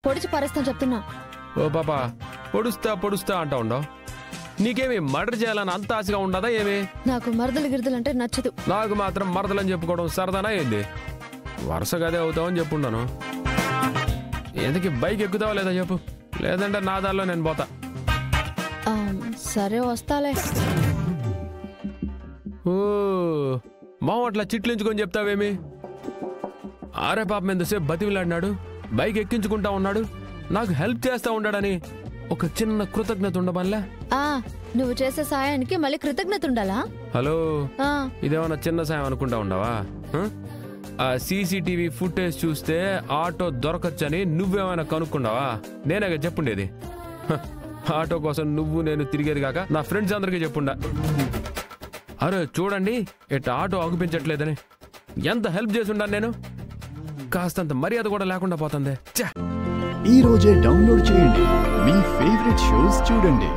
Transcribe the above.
పొడిచి పారేస్తాను చెప్తున్నా. ఓ పాపా, పొడుస్తా అంటా ఉండవు. నీకేమి మర్డర్ చేయాలని అంత ఆశగా ఉండదా ఏమి? నాకు మరదలు గిరదలంటే నచ్చదు. నాకు మాత్రం మరదలని చెప్పుకోవడం సరదానా ఏంది? వరుసగాదే అవుతావని చెప్పుండాను. ఎందుకు బైక్ ఎక్కుతావా లేదా చెప్పు, లేదంటే నా దారిలో నేను పోతా. సరే వస్తాలే. ఓ మావ అట్లా చిట్లించుకొని చెప్తావేమి? ఆరే పాపం ఎంతసేపు బతివిలాడినాడు, బైక్ ఎక్కించుకుంటా ఉన్నాడు, నాకు హెల్ప్ చేస్తా ఉన్నాడని ఒక చిన్న కృతజ్ఞత ఉండమల్లా. నువ్వు చేసే సాయానికి మళ్ళీ కృతజ్ఞత ఉండాలా? హలో, ఇదేమన్నా చిన్న సాయం అనుకుంటా ఉండవా? ఆ సీసీటీవీ ఫుటేజ్ చూస్తే ఆటో దొరకచ్చని నువ్వేమైనా కనుక్కున్నావా? నేనే చెప్పుండేది. ఆటో కోసం నువ్వు నేను తిరిగేది కాక నా ఫ్రెండ్స్ అందరికీ చెప్పుండా. అరే చూడండి ఎట్ట ఆటో ఆగిపించట్లేదని ఎంత హెల్ప్ చేసి ఉండాను నేను. కాస్తంత మర్యాద కూడా లేకుండా పోతుంది. ఈ రోజే డౌన్లోడ్ చేయండి, మీ ఫేవరెట్ షోస్ చూడండి.